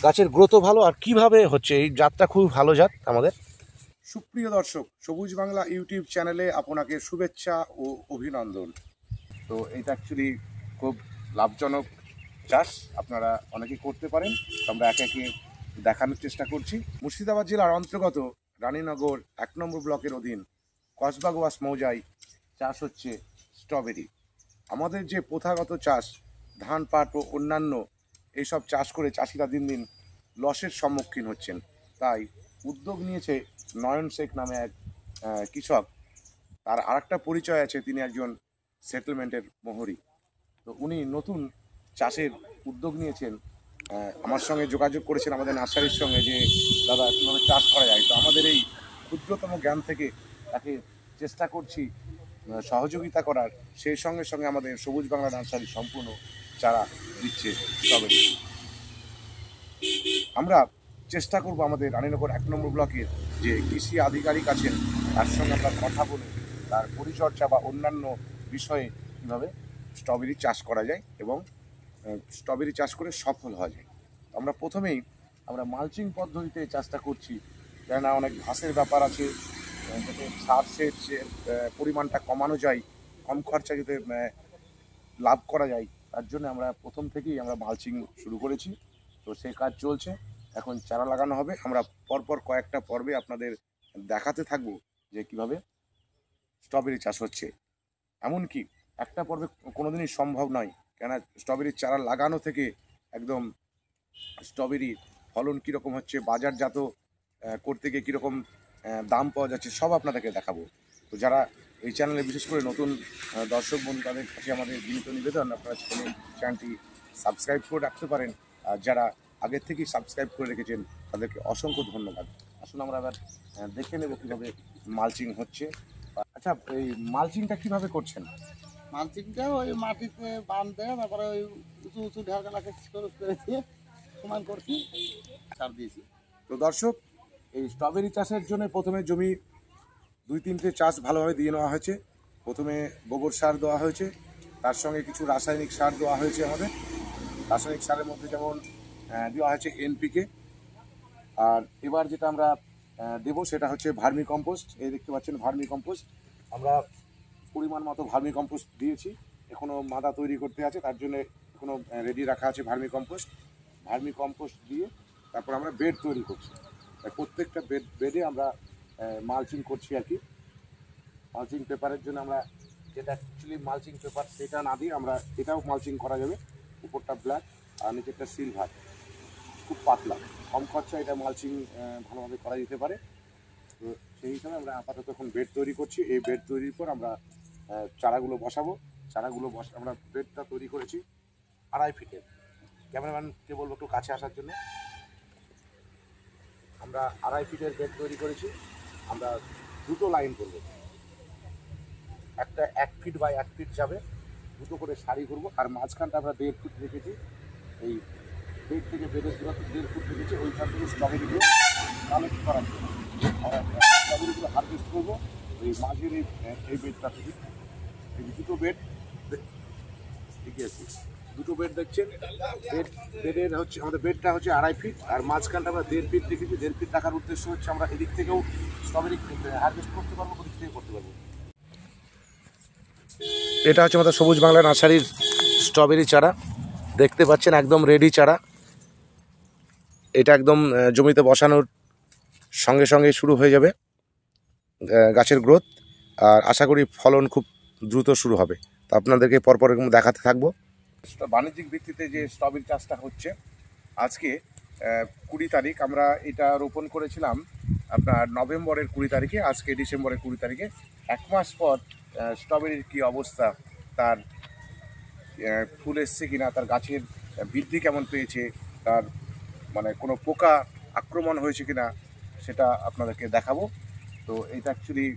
গাছের গ্রোথও ভালো। আর কিভাবে হচ্ছে এই জাতটা খুব ভালো জাত আমাদের। সুপ্রিয় দর্শক, সবুজ বাংলা ইউটিউব চ্যানেলে আপনাকে শুভেচ্ছা ও অভিনন্দন। তো এটা অ্যাকচুয়ালি খুব লাভজনক চাষ, আপনারা অনেকেই করতে পারেন। আমরা একে একে দেখানোর চেষ্টা করছি। মুর্শিদাবাদ জেলার অন্তর্গত রানীনগর 1 নম্বর ব্লকের অধীন কসবাগোয়াস মৌজায় চাষ হচ্ছে স্ট্রবেরি। আমাদের যে প্রথাগত চাষ ধান পাট ও অন্যান্য এইসব চাষ করে চাষিরা দিন দিন লসের সম্মুখীন হচ্ছেন। তাই উদ্যোগ নিয়েছে নয়ন শেখ নামে এক কৃষক। তার আরেকটা পরিচয় আছে, তিনি একজন সেটেলমেন্টের মোহরি। তো উনি নতুন চাষের উদ্যোগ নিয়েছেন। আমার সঙ্গে যোগাযোগ করেছেন আমাদের নার্সারির সঙ্গে যে দাদা কীভাবে চাষ করা যায়। তো আমাদের এই ক্ষুদ্রতম জ্ঞান থেকে তাকে চেষ্টা করছি সহযোগিতা করার। সেই সঙ্গে সঙ্গে আমাদের সবুজ বাংলা নার্সারি সম্পূর্ণ চারা দিচ্ছে স্ট্রবেরি। আমরা চেষ্টা করব আমাদের রানীনগর 1 নম্বর ব্লকের যে কৃষি আধিকারিক আছেন তার সঙ্গে আমরা কথা বলে তার পরিচর্যা বা অন্যান্য বিষয়ে কীভাবে স্ট্রবেরি চাষ করা যায় এবং স্ট্রবেরি চাষ করে সফল হওয়া যায়। আমরা প্রথমেই মালচিং পদ্ধতিতে চাষটা করছি, কেননা অনেক ঘাসের ব্যাপার আছে, যাতে সার সেচের পরিমাণটা কমানো যায়, কম খরচা যাতে লাভ করা যায়, তার জন্য আমরা প্রথম থেকেই মালচিং শুরু করেছি। তো সেই কাজ চলছে, এখন চারা লাগানো হবে। আমরা পরপর কয়েকটা পর্বে আপনাদের দেখাতে থাকবো যে কীভাবে স্ট্রবেরি চাষ হচ্ছে। এমনকি একটা পর্বে কোনোদিনই সম্ভব নয়, কেননা স্ট্রবেরির চারা লাগানো থেকে একদম স্ট্রবেরির ফলন কীরকম হচ্ছে, বাজারজাত করতে গিয়ে কীরকম দাম পাওয়া যাচ্ছে, সব আপনাদেরকে দেখাবো। তো যারা এই চ্যানেলে বিশেষ করে নতুন দর্শক বন্ধু, তাদের কাছে আমাদের বিনীত নিবেদন আপনারা চ্যানেলটি সাবস্ক্রাইব করে রাখতে পারেন। আর যারা আগের থেকেই সাবস্ক্রাইব করে রেখেছেন তাদেরকে অসংখ্য ধন্যবাদ। আসুন আমরা এবার দেখে নেব কীভাবে মালচিং হচ্ছে। আচ্ছা, এই মালচিংটা কীভাবে করছেন? মালচিংটা ওই মাটিতে বাঁধতে, তারপরে ওই উঁচু উঁচু ঢেউগুলাকে করেছি, সমান করছি, সার দিয়েছি। তো দর্শক, এই স্ট্রবেরি চাষের জন্য প্রথমে জমি 2-3টে চাষ ভালোভাবে দিয়ে নেওয়া হয়েছে। প্রথমে গোবর সার দেওয়া হয়েছে, তার সঙ্গে কিছু রাসায়নিক সার দেওয়া হয়েছে। আমাদের রাসায়নিক সারের মধ্যে যেমন দেওয়া হয়েছে NPK, আর এবার যেটা আমরা দেবো সেটা হচ্ছে ভার্মি কম্পোস্ট। এই দেখতে পাচ্ছেন ভার্মি কম্পোস্ট। আমরা পরিমাণ মতো ভার্মি কম্পোস্ট দিয়েছি, এখনও মাদা তৈরি করতে আছে, তার জন্য এখনও রেডি রাখা আছে ভার্মি কম্পোস্ট। ভার্মি কম্পোস্ট দিয়ে তারপর আমরা বেড তৈরি করছি। প্রত্যেকটা বেডে আমরা মালচিং করছি আর কি। মালচিং পেপারের জন্য আমরা যেটা অ্যাকচুয়ালি মালচিং পেপার সেটা না দিয়ে আমরা এটাও মালচিং করা যাবে। উপরটা ব্ল্যাক আর নিচেরটা সিলভার, খুব পাতলা, কম খরচা এটা মালচিং ভালোভাবে করা যেতে পারে। তো সেই হিসাবে আমরা আপাতত এখন বেড তৈরি করছি। এই বেড তৈরির পর আমরা চারাগুলো বসাবো। আমরা বেডটা তৈরি করেছি 2.5 ফিটের। ক্যামেরাম্যানকে বলবো একটু কাছে আসার জন্য। আমরা 2.5 ফিটের বেড তৈরি করেছি। আমরা 2টো লাইন করবো, একটা 1 ফিট বাই 1 ফিট যাবে, 2টো করে সারি করবো। আর মাঝখানটা আমরা 1.5 ফুট রেখেছি। এই বেড থেকে বেডের দূরত্ব 1.5 ফুট রেখেছি। ওইখান থেকে স্ট্রবেরিগুলো কালেক্ট করার জন্য স্ট্রবেরিগুলো হারভেস্ট করবো এই মাঝের এই বেডটা থেকে। এই 2টো বেড এগিয়ে আসি, 2টো বেড দেখছেন। বেডের হচ্ছে আমাদের বেডটা হচ্ছে 2.5 ফিট, আর মাঝখানটা আমরা 1.5 ফিট রেখেছি। 1.5 ফিট রাখার উদ্দেশ্য হচ্ছে আমরা এদিক থেকেও স্ট্রবেরি হারভেস্ট করতে পারবো, ওদিক থেকে করতে পারবো। এটা হচ্ছে আমাদের সবুজ বাংলা নার্সারির স্ট্রবেরি চারা, দেখতে পাচ্ছেন একদম রেডি চারা। এটা একদম জমিতে বসানোর সঙ্গে সঙ্গে শুরু হয়ে যাবে গাছের গ্রোথ, আর আশা করি ফলন খুব দ্রুত শুরু হবে। তো আপনাদেরকে পরপর এরকম দেখাতে থাকবো। বাণিজ্যিক ভিত্তিতে যে স্ট্রবেরি চাষটা হচ্ছে, আজকে 20 তারিখ। আমরা এটা রোপণ করেছিলাম আপনার নভেম্বরের 20 তারিখে, আজকে ডিসেম্বরের 20 তারিখে। 1 মাস পর স্ট্রবেরির কী অবস্থা, তার ফুল এসছে কিনা, তার গাছের বৃদ্ধি কেমন পেয়েছে, তার কোনো পোকা আক্রমণ হয়েছে কিনা, সেটা আপনাদেরকে দেখাবো। তো এটা অ্যাকচুয়ালি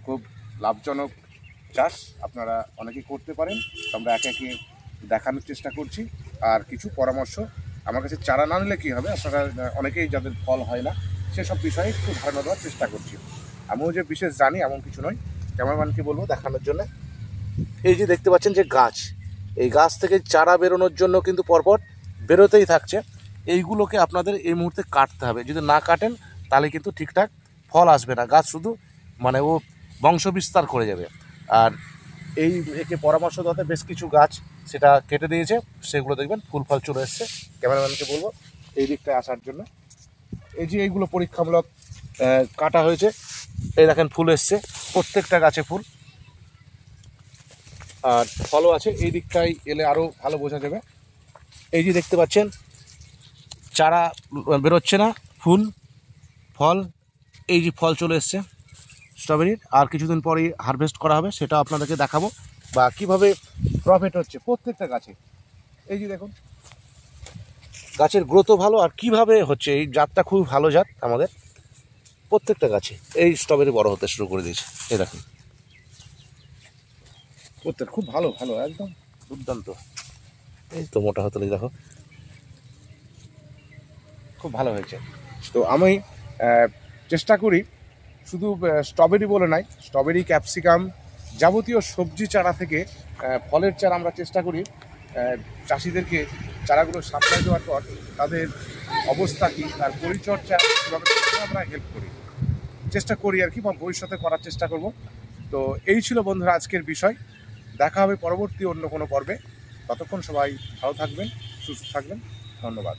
খুব লাভজনক চাষ, আপনারা অনেকেই করতে পারেন। তো আমরা একে একে দেখানোর চেষ্টা করছি। আর কিছু পরামর্শ, আমার কাছে চারা না নিলে কী হবে, আপনারা অনেকেই যাদের ফল হয় না সেসব বিষয়ে একটু ধারণা দেওয়ার চেষ্টা করছি। আমিও যে বিশেষ জানি এমন কিছু নয়, ক্যামেরাম্যানকে বলবো দেখানোর জন্য। এই যে দেখতে পাচ্ছেন যে গাছ, এই গাছ থেকে চারা বেরোনোর জন্য কিন্তু পরপর বেরোতেই থাকছে। এইগুলোকে আপনাদের এই মুহূর্তে কাটতে হবে। যদি না কাটেন তাহলে কিন্তু ঠিকঠাক ফল আসবে না, গাছ শুধু মানে ও বংশ বিস্তার করে যাবে। আর এই একে পরামর্শদাতা বেশ কিছু গাছ সেটা কেটে দিয়েছে, সেগুলো দেখবেন ফুল ফল চলে এসছে। ক্যামেরাম্যানকে বলবো এই দিকটায় আসার জন্য। এই যে এইগুলো পরীক্ষামূলক কাটা হয়েছে, এই দেখেন ফুল এসছে, প্রত্যেকটা গাছে ফুল আর ফলও আছে। এই দিকটায় এলে আরও ভালো বোঝা যাবে। এই যে দেখতে পাচ্ছেন চারা বেরোচ্ছে না, ফুল ফল, এই যে ফল চলে এসছে স্ট্রবেরির। আর কিছুদিন পরেই হারভেস্ট করা হবে, সেটা আপনাদেরকে দেখাবো বা কীভাবে প্রফিট হচ্ছে প্রত্যেকটা গাছে। এই যে দেখুন গাছের গ্রোথও ভালো আর কিভাবে হচ্ছে। এই জাতটা খুব ভালো জাত আমাদের, প্রত্যেকটা গাছে এই স্ট্রবেরি বড় হতে শুরু করে দিয়েছে। এই দেখুন প্রত্যেক খুব ভালো ভালো একদম দুর্দান্ত। এই তো মোটা হতে দেখো খুব ভালো হয়েছে। তো আমি চেষ্টা করি শুধু স্ট্রবেরি বলে নাই, স্ট্রবেরি, ক্যাপসিকাম, যাবতীয় সবজি চারা থেকে ফলের চারা আমরা চেষ্টা করি চাষিদেরকে চারাগুলো সাপ্লাই দেওয়ার পর তাদের অবস্থা কী, তার পরিচর্যা কীভাবে আমরা হেল্প করি, চেষ্টা করি আর কি, বা ভবিষ্যতে করার চেষ্টা করব। তো এই ছিল বন্ধুরা আজকের বিষয়। দেখা হবে পরবর্তী অন্য কোনো পর্বে। ততক্ষণ সবাই ভালো থাকবেন, সুস্থ থাকবেন। ধন্যবাদ।